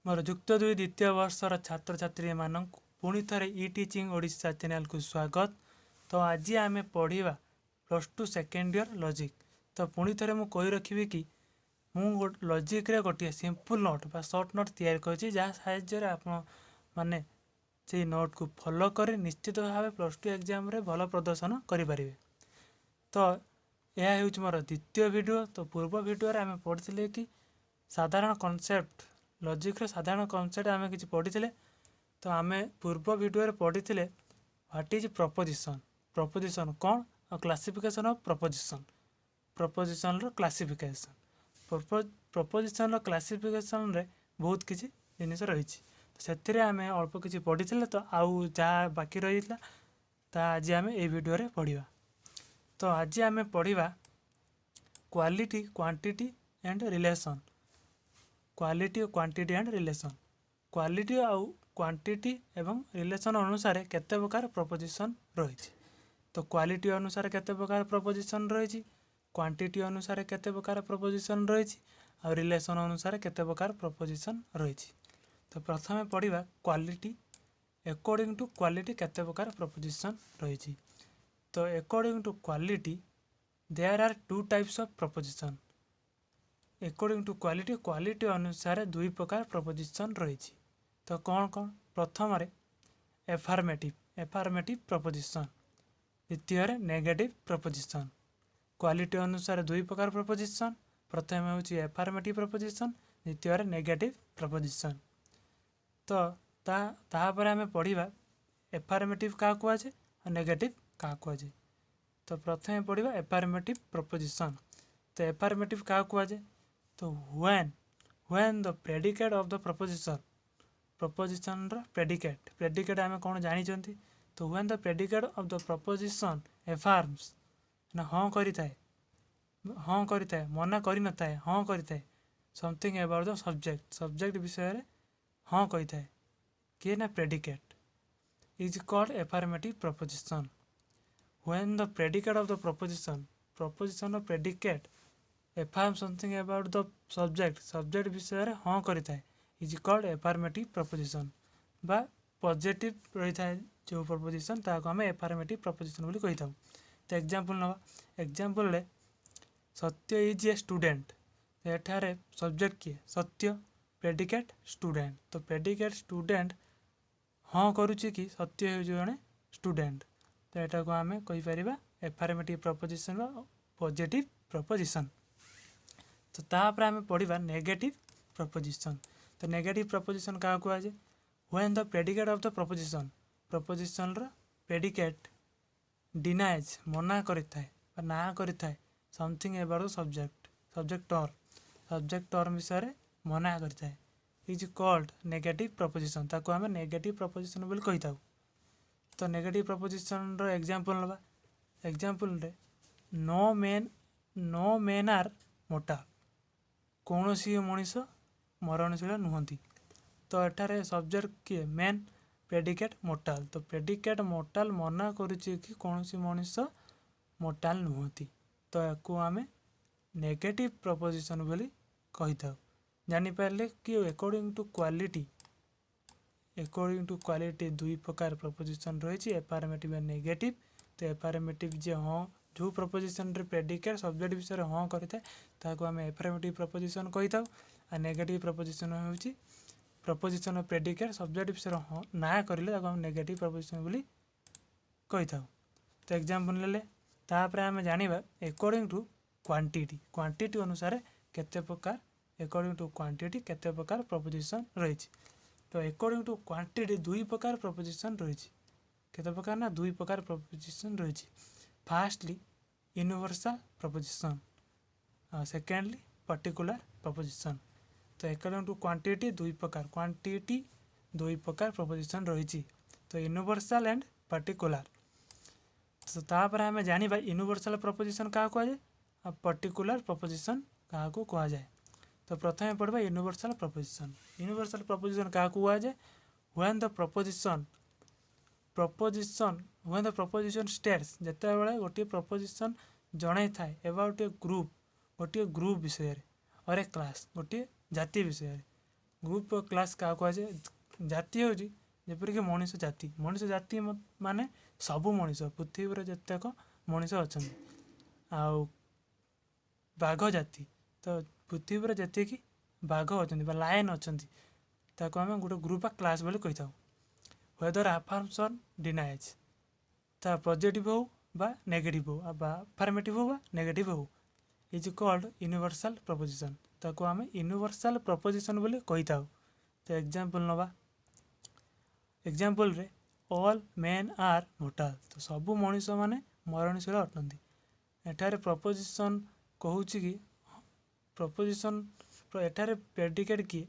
मोर जुक्त दुई द्वितीय वर्षर छात्र छात्री मानक पुणी थे इ टीचिंग ओडिशा चैनल को स्वागत। तो आज आम पढ़ा +2 सेकेंड ईयर लॉजिक। तो पुणी थे मुझे कही रखी कि मु लॉजिक रे गोटे सिंपल नोट बा शॉर्ट नोट तैयार कर जहाँ साहाय्य आप माने से नोट को फॉलो कर निश्चित भाव +2 एग्जाम रे भल प्रदर्शन करें। तो यह हूँ मोर द्वितीय वीडियो। तो पूर्व वीडियो आम पढ़ी कि साधारण कॉन्सेप्ट लॉजिक रे साधारण कॉन्सेप्ट आम कि पढ़ी। तो आम पूर्व वीडियो पढ़ी व्हाट इज प्रपोजिशन, प्रपोजिशन कौन और क्लासिफिकेशन ऑफ प्रपोजिशन, प्रपोजिशन रो क्लासिफिकेशन, प्रपोजिशन रो क्लासिफिकेशन रे बहुत किसी जिनिस रही से आम अल्प किसी पढ़ी। तो आउ जहाँ बाकी रही था आज आम ये वीडियो रे पढ़ा। तो आज आम पढ़ा quality quantity and relation, quality quantity and relation, quality आउ क्वांटिटी एवं रिलेशन अनुसार केते प्रकार प्रपोजिशन रही। तो क्वालिटी अनुसार केते प्रकार प्रपोजिशन रही, क्वांटिटी अनुसार केते प्रकार प्रपोजिशन रही और रिलेशन अनुसार केते प्रकार प्रपोजिशन रही। तो प्रथमे पढ़ा क्वालिटी। अकॉर्डिंग टू क्वालिटी केते प्रकार प्रपोजिशन रही। तो according to quality there are two types of proposition. According to quality quality अनुसार दुई प्रकार प्रपोजिशन रही। तो कौन कौन? प्रथम एफर्मेटिव, एफर्मेटिव प्रपोजिशन, द्वितीय नेगेटिव प्रपोजिशन। क्वालिटी अनुसार दुई प्रकार प्रपोजिशन, प्रथम हूँ एफर्मेटिव प्रपोजिशन, द्वितीय नेगेटिव प्रपोजिशन। तो तापर आम पढ़ा एफर्मेटिव क्या कहुए और नेगेटिव क्या कहुए। तो प्रथम पढ़ा एफर्मेटिव प्रपोजिशन। तो एफर्मेटिव क्या कहुए? तो when the predicate of the proposition, proposition रो प्रेडिकेट, प्रेडिकेट आम कौन जानी। तो when the predicate of the proposition affirms ना हाँ करिथाए, हाँ करिथाए मना करि नथाए, हाँ करिथाए something about the subject, subject विषय रे हाँ करिथाए किए ना predicate is called affirmative proposition. When the predicate of the proposition, proposition of predicate affirm something about the subject, subject विषय रे हाँ करिथाए इज कॉल्ड एफर्मेटिव प्रपोजिशन। बा पॉजिटिव रही था जो प्रपोजिशन ताको आम एफर्मेटिव प्रपोजिशन बोली कही था। तो एग्जांपल नवा, एग्जांपल ले सत्य इज ए स्टूडेंट। एठारे सब्जेक्ट किए सत्य, प्रेडिकेट स्टूडेंट। तो प्रेडिकेट स्टूडेंट हाँ करुच्ची कि सत्य हो जड़े स्टूडेंट। तो यहाँ को आम कहीपर एफर्मेटिव प्रपोजिशन पॉजिटिव प्रपोजिशन। तो तापर आम पढ़ा नेगेटिव प्रपोजिशन। तो नेगेटिव प्रपोजिशन क्या कहुए? When the predicate of the proposition, proposition रो प्रेडिकेट डिनाइज मना करिथाए ना करिथाए something about the subject, subject और सब्जेक्ट टर्म विषय मना करिथाए इज कॉल्ड नेगेटिव प्रपोजिशन। ताको आम नेगेटिव प्रपोजिशन बोली कही था। तो नेगेटिव प्रपोजिशन रो एग्जांपल नवा, एग्जांपल रे नो मेन आर मोर्टाल, कौन सी मनीष मरणशील नुहति। तो एठारे सब्जेक्ट किए मेन, प्रेडिकेट मोर्टाल। तो प्रेडिकेट मोर्टाल मना करुच्ची कि कौन सी मनीष मोर्टाल नुहति। तो याकू आम नेगेटिव प्रपोजिशन बोली कही था। जानीपारे कि according to quality, according to quality दुई प्रकार प्रपोजिशन रही, एफर्मेटिव एंड नेगेटिव। तो एफर्मेटिव जे हाँ जो प्रपोजिशन रे प्रेडिकेट सब्जेक्ट विषय हाँ करें ताको आम एफर्मेटिव प्रपोजिशन कही था। आ नेगेटिव प्रपोजिशन हूँ प्रपोजिशन प्रेडिकेट सब्जेक्ट विषय हाँ ना करें आम नेगेटिव प्रपोजिशन बोली कही था। तो एग्जांपल ले तापर आम जानिबा अकॉर्डिंग टू क्वांटिटी, क्वांटिटी अनुसार केते प्रकार, अकॉर्डिंग टू क्वांटिटी केते प्रकार प्रपोजिशन रही। तो अकॉर्डिंग टू क्वांटिटी दुई प्रकार प्रपोजिशन रही। केते प्रकार ना दुई प्रकार प्रपोजिशन रही। Firstly universal proposition, secondly particular proposition. तो अकॉर्डिंग टू क्वांटिटी दुई प्रकार, क्वांटिटी दुई प्रकार प्रपोजिशन रही। तो यूनिवर्सल एंड पर्टिकुलर। तो तापर आम जानिबा यूनिवर्सल प्रपोजिशन क्या कहुए और पर्टिकुलर प्रपोजिशन क्या कहुए। तो प्रथम पढ़ा यूनिवर्सल प्रपोजिशन। यूनिवर्सल प्रपोजिशन क्या कहुए? When the proposition, proposition when the proposition states, जिते बड़े गोटे प्रपोजिशन जड़े थाए अबाउट ए ग्रुप, गोटे ग्रुप विषय और ए क्लास गोटे जाति विषय। ग्रुप क्लास क्या कहुए जाति हूँ जेपरिक मनीष जाति माने सबू मनीष पृथ्वी जितेक मनीष अच्छा आउ बाघ जाति तो पृथ्वी जी बाघ अच्छा लायन अच्छा आम गोटे ग्रुप क्लास बोली कही था वेदर अफर्मेशन डिनाइज ता पॉजिटिव हो बा नेगेटिव हो अफर्मेटिव हो बा नेगेटिव हो इज कॉल्ड यूनिवर्सल प्रपोजिशन ताको आम यूनिवर्सल प्रपोजिशन बोली कही था। तो एग्जांपल नवा एग्जांपल रे ऑल मेन आर मोर्टाल तो सबू मनीष माने मरणशील अटंती एठारे प्रपोजिशन कहूँ कि प्रपोजिशन एठारे प्रेडिकेट किए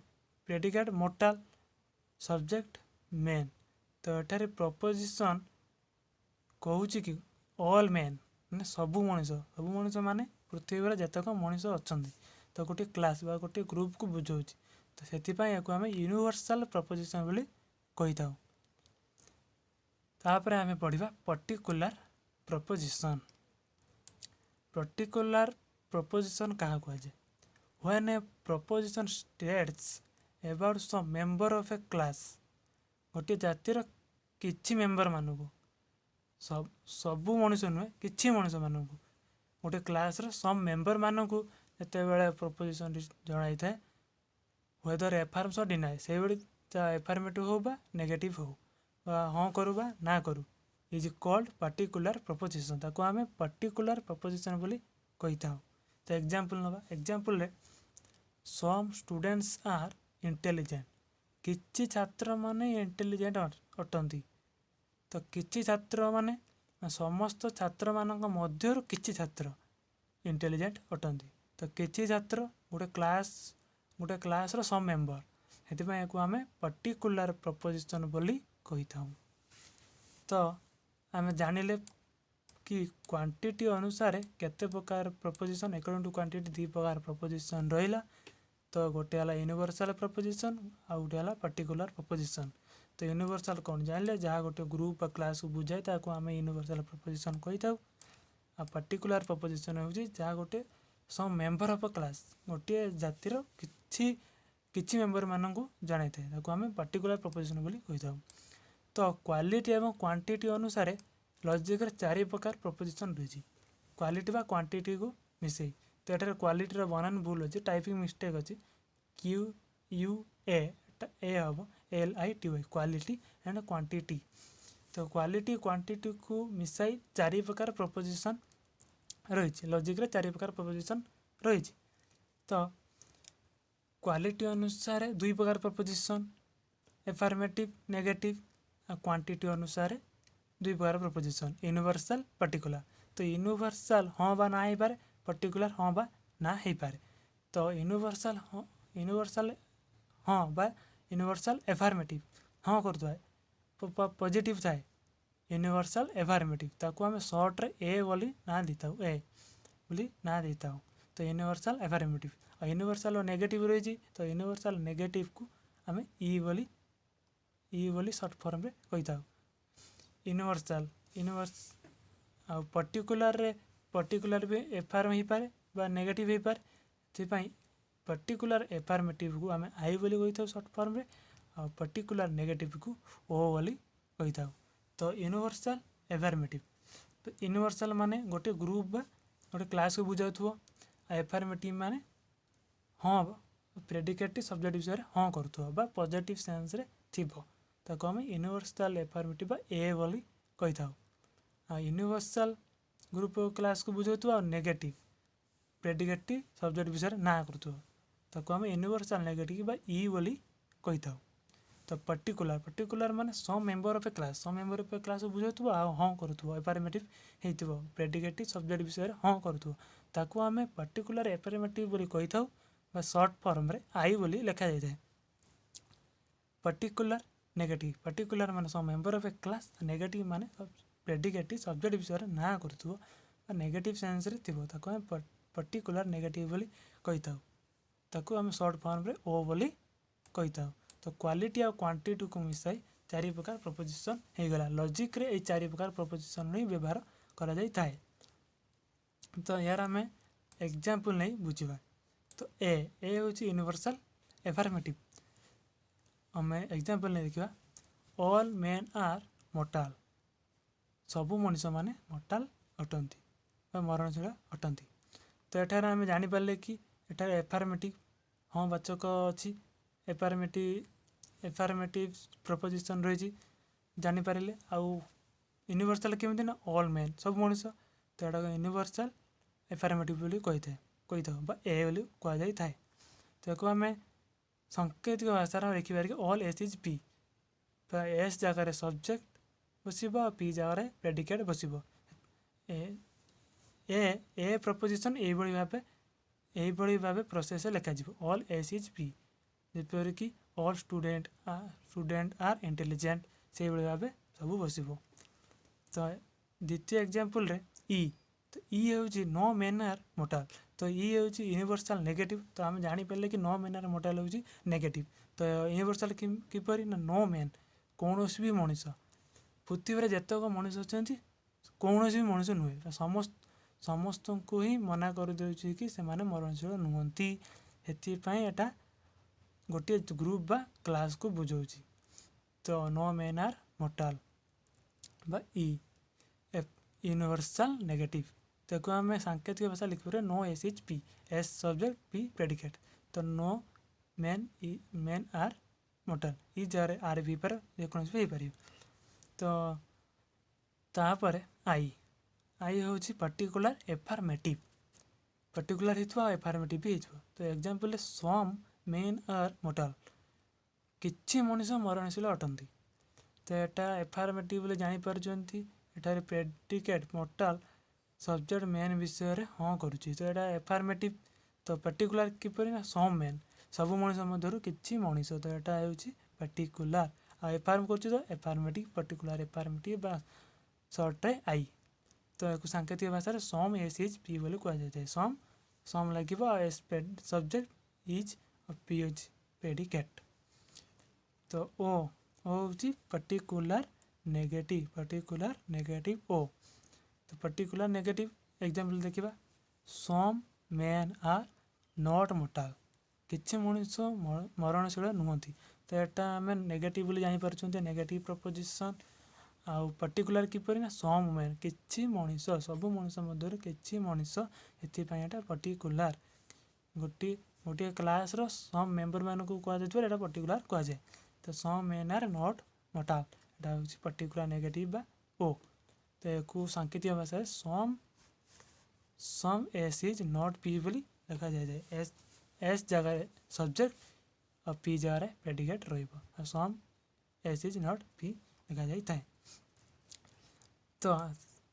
प्रेडिकेट मोर्टाल सब्जेक्ट मेन तो एठारे प्रपोजिशन कहूँ कि ऑल मेन माने सबू मनीष माने पृथ्वी जेतक मनीष अच्छा तो गोटे क्लास बा गोटे ग्रुप को बुझाऊँ तो से आम यूनिवर्सल प्रपोजिशन बोली कही था। तापर आम पढ़ा पर्टिकुलर प्रपोजिशन पर्टिकुलर प्रपोजिशन क्या कहुए when a proposition states about some member of a class गोटे जातिर किछि मेंबर मानू सबू मनीष नुहे किछि मनीष मानू गोटे क्लास सम मेंबर मानू जिते प्रपोजिशन जन था वेदर एफर्म्स डिनाए से एफर्मेटिव हो बा नेगेटिव हो हाँ करू बा ना करू इज कॉल्ड पर्टिकुलर प्रपोजिशन ताको आम पर्टिकुलर प्रपोजिशन बोली कही था। तो एग्जांपल नवा एग्जांपल रे सम स्टूडेंट्स आर इंटेलिजेंट किछि छात्र माने इंटेलिजेंट अटंती तो किछि छात्र माने समस्त छात्र मानक मध्यरु किछि छात्र इंटेलिजेंट अटंती तो किछि छात्र गोटे क्लास रो सम मेंबर हेतिपय को आमे पर्टिकुलर प्रपोजिशन बोली कही था। तो आम जानिले कि क्वांटिटी अनुसार केते प्रकार प्रपोजिशन अकॉर्डिंग टू क्वांटिटी दी प्रकार प्रपोजिशन रहिला तो गोटे है यूनिवर्सल प्रपोजिशन आ गोटे है पर्टिकुलर प्रपोजिशन। तो यूनिवर्सल कौन जानले जहाँ गोटे ग्रुप क्लास को बुझाए ताको आम यूनिवर्सल प्रपोजिशन कही था। आ पर्टिकुलर प्रपोजिशन हूँ जहाँ गोटे सम मेंबर ऑफ क्लास गोटे जातिर किछि मेंबर मानू जन था आम पर्टिकुलर प्रपोजिशन बोली कही था। तो क्वालिटी एवं क्वांटिटी अनुसार लॉजिक रे चारि प्रकार प्रपोजिशन रही क्वालिटी बा क्वांटिटी को मिसई तो ये क्वालिटी बनान भूल अच्छे टाइपिंग मिस्टेक अच्छी क्यू यू ए हम LITY क्वालिटी एंड क्वांटिटी तो क्वालिटी क्वांटिटी को मिसाई चारि प्रकार प्रपोजिशन रही लॉजिक रे चारि प्रकार प्रपोजिशन रही। तो क्वालिटी अनुसार दुई प्रकार प्रपोजिशन एफर्मेटिव नेगेटिव क्वांटिटी अनुसार दुई प्रकार प्रपोजिशन यूनिवर्सल पर्टिकुलर तो यूनिवर्सल हाँ बा ना हो पारे पर्टिकुलर हाँ बा ना हो पारे तो यूनिवर्सल हाँ बा यूनिवर्सल एफर्मेटिव हाँ कर पॉजिटिव थाए यूनिवर्सल एफर्मेटिव ताको आम शॉर्ट रे ए बोली ना देता ए बोली ना देता तो यूनिवर्सल एफर्मेटिव और यूनिवर्सल नेगेटिव रही तो यूनिवर्सल नेगेटिव को आम ई बोली शॉर्ट फॉर्म रे कही था। यूनिवर्सल आ पर्टिकुलर भी एफर्म हो पारे बा नेगेटिव हो पारे से पर्टिकुलर एफर्मेटिव को आम आई बोली कही था शॉर्ट फॉर्म रे आ पर्टिकुलर नेगेटिव को ओ बोली कही था। तो यूनिवर्सल एफर्मेटिव तो यूनिवर्सल माने गोटे ग्रुप बा गोटे क्लास को बुझाऊ एफर्मेटिव माने हाँ प्रेडिकेट सब्जेक्ट विषय हाँ करुवा पॉजिटिव सेंस रे थिबो ताको आम यूनिवर्सल एफर्मेटिव ए बोली कही था। यूनिवर्सल ग्रुप क्लास को बुझाऊ नेगेटिव प्रेडिकेट सब्जेक्ट विषय ना करुवा ताको आम यूनिवर्सल नेगेटिव बा ई बोली कही था। तो पर्टिकुलर माने some member of a class बुझाऊ हाँ करुवा एफर्मेटिव होइतिबो प्रेडिकेट सब्जेक्ट विषय हाँ करुवा ताको आम पर्टिकुलर एफर्मेटिव बोली कही था बा शॉर्ट फॉर्म रे आई बोली लिखा जाए था। पर्टिकुलर माने some member of a class negative माने प्रेडिकेट सब्जेक्ट विषय ना करुवा नेगेटिव सेंस रे थिबो ताको आम पर्टिकुलर नेगेटिव बोली कही था ताको आम शॉर्ट फॉर्म रे ओ बोली कही था। तो क्वालिटी और क्वांटिटी को मिसाई चारि प्रकार प्रपोजिशन हो गला लॉजिक रे ए चारि प्रकार प्रपोजिशन नहीं व्यवहार करा जाई थाए। तो यार आम एग्जांपल नहीं बुझा तो ए हूँ यूनिवर्सल एफर्मेटिव आम एग्जांपल नहीं देखा ऑल मेन आर मोर्टाल सबू मनीष मैंने मोर्टाल अटंती मरणशील अटंती। तो एठार आम जानीपारे कि एठार एफर्मेटिव हाँ वाचक अच्छी एफर्मेटिव प्रपोजिशन रही जानीपारे आउ यूनिवर्सल केमी ना ऑल मेन सब मनीष तो यहाँ यूनिवर्सल एफर्मेटिव बोली कही था ए बोली कहुई थाए। तो आम सांकेतिक भाषा लिखिपार कि all S is P S जगार सब्जेक्ट बसब पी जगार प्रेडिकेट बसब ए प्रपोजिशन यही भाव प्रोसेस लिखा ऑल एस इज पी जपर कि ऑल स्टूडेंट आर इंटेलिजेंट से भाव सब बसब। तो द्वितीय एग्जांपल रे ई तो ई हूँ नो मेन आर मोर्टाल तो ई हूँ यूनिवर्सल नेगेटिव तो आम जानीपारे कि नो मेन आर मोर्टाल हूँ नेगेटिव तो यूनिवर्सल किपर ना नो मेन कौन भी मनीष पृथ्वी जितक मनीष अच्छा कौन भी मनीष नुहे समस्त को ही मना कर दे कि से मरणशील नुहति से एटा गोटे ग्रुप बा क्लास को बुझाऊँ। तो नो मेन आर मोर्टाल बा ई यूनिवर्सल नेगेटिव तो आम सांकेतिक भाषा लिखिपर no S is P S subject P predicate तो नो मेन आर मोर्टाल ई जगह आर भी पर जेको भी हो पार। तो तापर आई आई हूँ पर्टिकुलर एफर्मेटिव पर्टिकुलर हो एफर्मेटिव भी हो। तो एग्जांपल सम मेन आर मोर्टाल किछि मनीष मरणशील अटंती तो यहाँ एफर्मेटिव जापर एठार प्रेडिकेट मोर्टाल सब्जेक्ट मेन विषय रे हाँ करुच्ची तो यहाँ एफर्मेटिव तो पर्टिकुलर किपर ना सम मेन सब मनीष मध्य किछि मनीष तो यहाँ हूँ पर्टिकुलर आ एफार्म कर एफर्मेटिव पर्टिकुलर एफर्मेटिव सर्टे आई तो एक सांकेतिक भाषा सम एस इज पी बोली कहुई सम लगे S subject is P is predicate. तो ओ हूँ पर्टिकुलर नेगेटिव ओ तो पर्टिकुलर नेगेटिव एग्जांपल देखा सम मेन आर नॉट मोर्टाल किछि मनीष मरणशील नुहति तो यहाँ आम नेगेटिव बोली जापर नेगेटिव प्रपोजिशन आउ पर्टिकुलर किपर ना सम मेन किछि मनीष सब मनीष मध्य किछि मनीष से पर्टिकुलर गोटे गोटे क्लास रो सम मेंबर मान को कहुए पर्टिकुलर कहुए। तो सम मेन आर नॉट मोर्टाल यहाँ हूँ पर्टिकुलर नेगेटिव बा ओ तो एक सांकेतिक भाषा सम एस इज नॉट पी बोली लिखा जाए एस जगह सब्जेक्ट और पी जगह predicate rum S is not P लिखा जाए। तो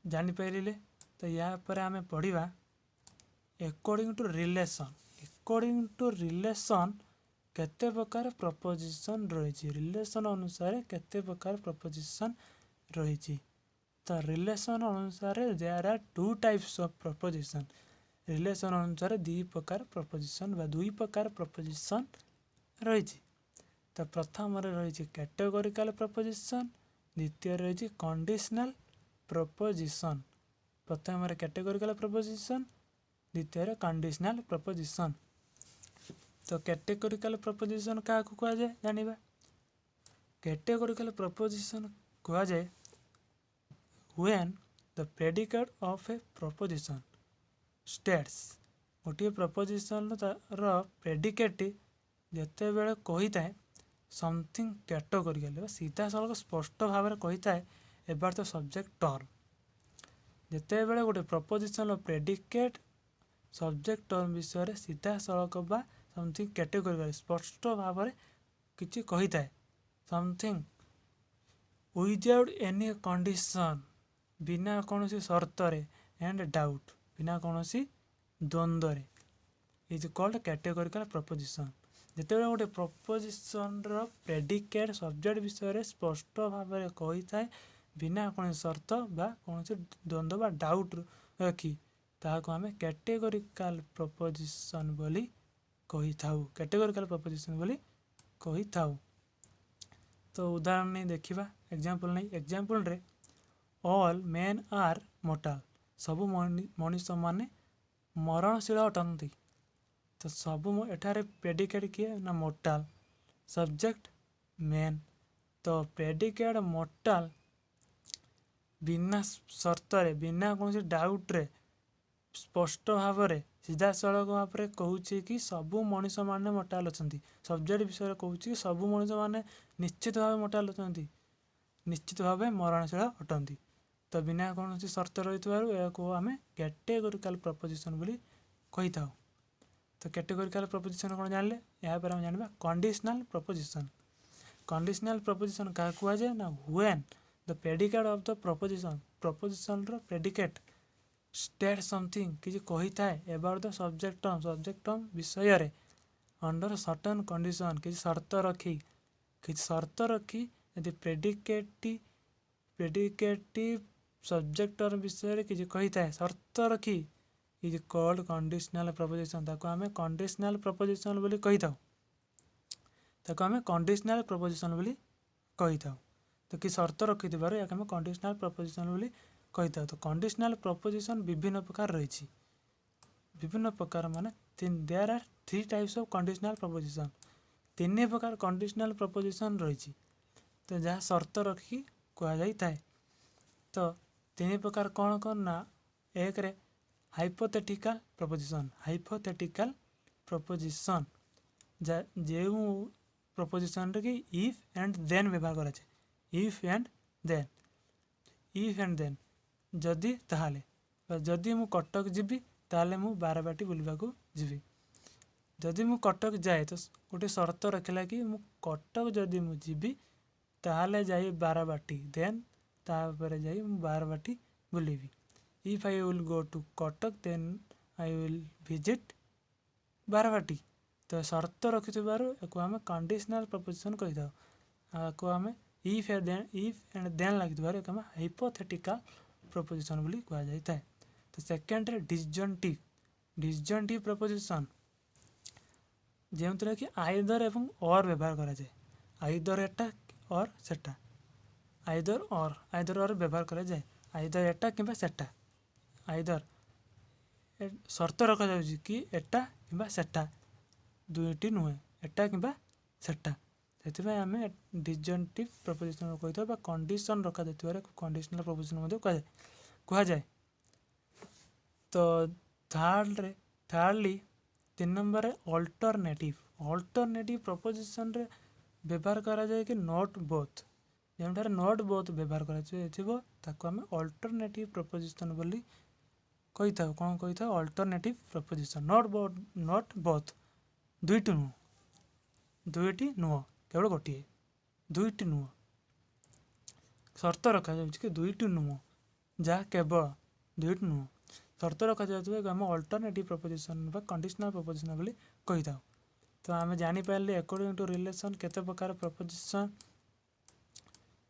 जानीपारे तो या पर आम पढ़ा अकॉर्डिंग टू रिलेशन केते प्रकार प्रपोजिशन रही रिलेशन अनुसार केते प्रकार प्रपोजिशन रही। तो रिलेशन अनुसार there are two types of proposition relation अनुसार दुई प्रकार प्रपोजिशन रही। तो प्रथम रही कैटेगोरिकल प्रपोजिशन द्वितीय रही कंडीशनल प्रपोजिशन प्रथम कैटेगोरिकल प्रपोजिशन द्वितीय कंडीशनल प्रपोजिशन। तो कैटेगोरिकल प्रपोजिशन क्या कहुए जानिबा कैटेगोरिकल प्रपोजिशन कहुए when the predicate of a proposition states गोटे प्रपोजिशन प्रेडिकेट जिते बड़े कही थाए समथिंग कैटेगोरिकल सीधा सड़क स्पष्ट भाव में कही थाए एबार तो सब्जेक्ट टर्म जिते बड़े गोटे प्रपोजिशन प्रेडिकेट सब्जेक्ट टर्म विषय सीधा सड़क बा समथिंग कैटेगोरिकल स्पष्ट भाव में किसी कही थाए समथिंग विदाउट एनी कंडीशन बिना कौन शर्त एंड डाउट बिना कौन द्वंद्व इज कॉल्ड कैटेगोरिकल प्रपोजिशन जिते गोटे प्रपोजिशन प्रेडिकेट सब्जेक्ट विषय स्पष्ट भाव में कही थाए बिना कौन शर्त बा कौन द्वंद्व बा डाउट रखी ताको आम कैटेगोरिकल प्रपोजिशन बोली कही थाउ कैटेगोरिकल प्रपोजिशन बोली कही थाउ। तो उदाहरण नहीं देखा एग्जांपल नहीं एग्जांपल रे ऑल मेन आर मोर्टाल सबु मनीष माने मरणशील अटंती तो सबु एठारे प्रेडिकेट किए ना मोर्टाल सब्जेक्ट मेन। तो प्रेडिकेट मोर्टाल बिना सर्तरे बिना कौन डाउट्रे स्पष्ट भाव में सीधा सड़क भाव में कहूँ कि सबू मनीष मैंने मोर्टाल अच्छा सब्जेक्ट विषय कहूँ कि सबू मनीष मैंने निश्चित भाव मोर्टाल अच्छा निश्चित भाव मरणशील अटंती। तो बिना कौन सर्त रही आम कैटेगोरिकल प्रपोजिशन बोली कही था। तो कैटेगोरिकल प्रपोजिशन कौन जानले यहाँ पर हम जानवा कंडीशनल प्रपोजिशन। कंडीशनल प्रपोजिशन क्या कहुए ना when the predicate of the proposition रो प्रेडिकेट स्टेट समथिंग किसी कही थाए अबाउट द सब्जेक्ट टर्म विषय रे अंडर सर्टन कंडीशन किसी शर्त रखी यदि प्रेडिकेटिव सब्जेक्ट टर्म विषय रे किसी कही थाए शर्त रखी इज कॉल्ड कंडीशनल प्रपोजिशन। ताको आमे कंडीशनल प्रपोजिशन बोली कही थाउ। ताको आमे कंडीशनल प्रपोजिशन बोली कही थाउ। तो कि शर्त रखी थिबार याक आमे कंडीशनल प्रपोजिशन बोली कही थाउ। तो कंडीशनल प्रपोजिशन विभिन्न प्रकार रही विभिन्न प्रकार माने there are 3 types of conditional proposition. 3 प्रकार कंडीशनल प्रपोजिशन रही। तो जहाँ शर्त रखी कह जाई थाए। तो 3 प्रकार कौन कौन ना एक रे हाइपोथेटिकल प्रपोजिशन जो प्रपोजिशन रे कि इफ एंड देन व्यवहार करा जाए। इफ एंड देन जदि ताहाले जदि मु कटक जीवी ताले मु बारबाटी बुलवाको जीवी। जदि मु कटक जाए तो गोटे शर्त रखला कि मु कटक जदि मु जीवी ताहाले जाई बारबाटी देन तापर जाई मु Barbati बुलेबी। If I will go to Kotak then I will visit Barbati. तो शर्त रखिथबारु एको आमे कंडीशनल प्रपोजिशन कहि थाउ। एको आमे इफ एंड देन लागिथबारु एको आमे हाइपोथेटिकल प्रपोजिशन बोली कहा जाय थाए। तो सेकंड रे डिसजॉन्टिव प्रपोजिशन जेमतरा कि आइदर एवं और व्यवहार करा जाए। आइदर एटा और सेटा आइदर और व्यवहार करा जाए। आइदर एटा किंबा सेटा आइदर शर्त रखा जाउछि कि एटा किंबा सेटा दुईटी नुहे एटा किंबा सेटा। सेतिबा आमे डिसजॉन्टिव प्रपोजिशन कहितो बा कंडीशन रखा जायतिबार कंडीशनल प्रपोजिशन मध्ये कहा जाए। तो थर्डली 3 नंबर रे अल्टरनेटिव प्रपोजिशन रे व्यवहार करा जाए कि नॉट बोथ। जेमठार नॉट बोथ व्यवहार करा जायतिबो ताको आमे अल्टरनेटिव प्रपोजिशन बोली कही था। कौन कही था अल्टरनेटिव प्रपोजिशन नॉट बोथ दुईटी नुह केवल गोटे दुईटी नुह शर्त रखा जाउछि कि दुईटी नुह जहाँ केवल दुईटी नुह शर्त रखा जाउछि आम अल्टरनेटिव प्रपोजिशन बा कंडीशनल प्रपोजिशन बोली कही था। तो आम जानी पारले अकॉर्डिंग टू रिलेशन केते प्रकार प्रपोजिशन।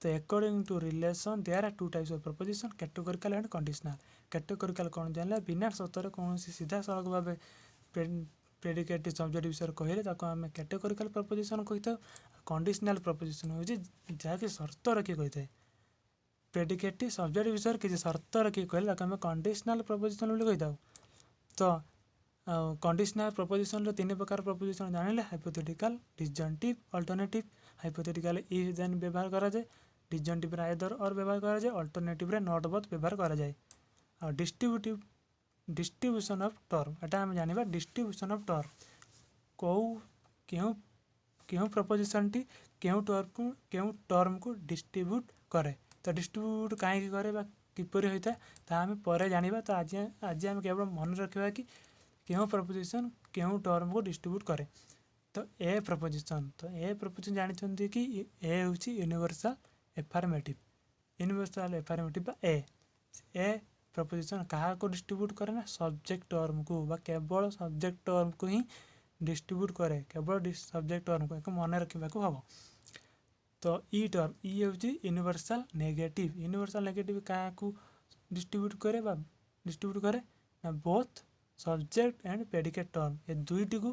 तो according to relation there are 2 types of proposition categorical and conditional. Categorical कौन जानले बिना शर्त कौन सीधा सड़क भाव प्रेडिकेट सब्जेक्ट विषय कहले ताको आम कैटेगोरिकल प्रपोजिशन कही था। कंडीशनल प्रपोजिशन हो जहाँकि शर्त रखी कही थाए। प्रेडिकेट सब्जेक्ट विषय किसी शर्त रखी कहले ताको आम कंडीशनल प्रपोजिशन बोली कही था। तो कंडीशनल प्रपोजिशन रो 3 प्रकार प्रपोजिशन जानिले hypothetical disjunctive alternative. Hypothetical if then व्यवहार करा जाए। डिसजॉन्टिव रे आइदर और व्यवहार करा जाए। अल्टरनेटिव रे नॉट बोथ व्यवहार करा जाए। और डिस्ट्रीब्यूशन ऑफ टर्म एटा हम जानिबा डिस्ट्रीब्यूशन ऑफ टर्म केउ प्रपोजिशन टी केउ टर्म को डिस्ट्रीब्यूट करे। तो डिस्ट्रीब्यूट कहीं करे बा किपरि होइता ता हम परे जानिबा। तो आज हम केवल मन रखिबा कि केउ प्रपोजिशन केउ टर्म को डिस्ट्रीब्यूट करे। तो ए प्रपोजिशन जानिछन्ती कि ए होछि यूनिवर्सल एफर्मेटिव बा ए प्रपोजिशन कहा को डिस्ट्रीब्यूट करे ना सब्जेक्ट टर्म को बा केवल सब्जेक्ट टर्म को ही डिस्ट्रीब्यूट करे केवल सब्जेक्ट टर्म को एक मन रखा हम। तो ई टर्म ई होछि यूनिवर्सल नेगेटिव कहा को डिस्ट्रीब्यूट करे ना both subject and predicate term ए दुईटी को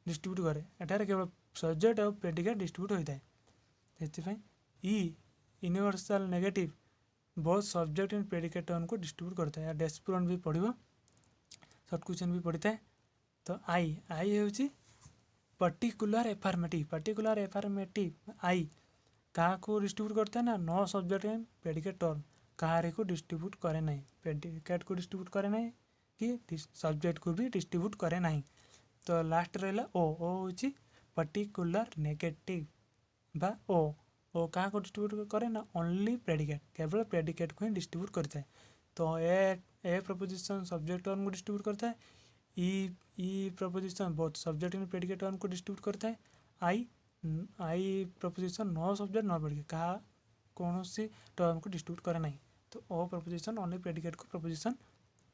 डिस्ट्रीब्यूट करे। एटार केवल सब्जेक्ट और प्रेडिकेट डिस्ट्रीब्यूट होता है। सेतिफाई E universal negative both subject and predicate term को डिस्ट्रीब्यूट करता है। डेस्पुरन भी पढ़िबो शॉर्ट क्वेश्चन भी पढ़ी था। तो आई होछि पर्टिकुलर एफर्मेटिव आई क्या डिस्ट्रीब्यूट करता है ना no subject and predicate term कहार को डिस्ट्रीब्यूट करे ना प्रेडिकेट को डिस्ट्रीब्यूट करे ना कि सब्जेक्ट को भी डिस्ट्रीब्यूट करे ना। तो लास्ट रहा ओ हूँ पर्टिकुलर नेगेटिव बा ओ क्या को डिस्ट्रीब्यूट करे ना ओनली प्रेडिकेट केवल प्रेडिकेट को ही डिस्ट्रीब्यूट करता है। तो ए प्रपोजिशन सब्जेक्ट टर्म को डिस्ट्रीब्यूट करता है। E proposition both subject and predicate term को डिस्ट्रीब्यूट करता है। I proposition no subject no predicate क्या कौन सी टर्म को डिस्ट्रीब्यूट करे ना। तो ओ प्रपोजिशन ओनली प्रेडिकेट को प्रपोजिशन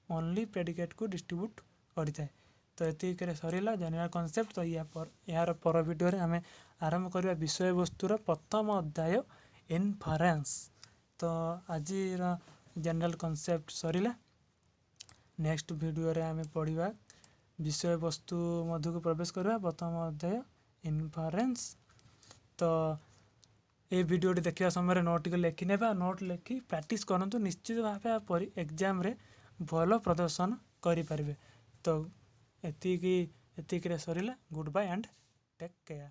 ओनली प्रेडिकेट को डिस्ट्रीब्यूट करता है। तो ये सरला जनरल कॉन्सेप्ट। तो यार पर वीडियो आम आरंभ करवा विषय वस्तुर प्रथम अध्याय इनफरेन्स। तो आज जनरल कॉन्सेप्ट सरला नेक्स्ट वीडियो रे आम पढ़ा विषय वस्तु मध्य को प्रवेश करवा प्रथम अध्याय इनफरेन्स। तो ये वीडियो देखा समय नोट टी लिखि ने नोट लिखि प्रैक्टिस करूँ निश्चित भाव एग्जाम रे भल प्रदर्शन करें। तो एतिक सरला goodbye and take care.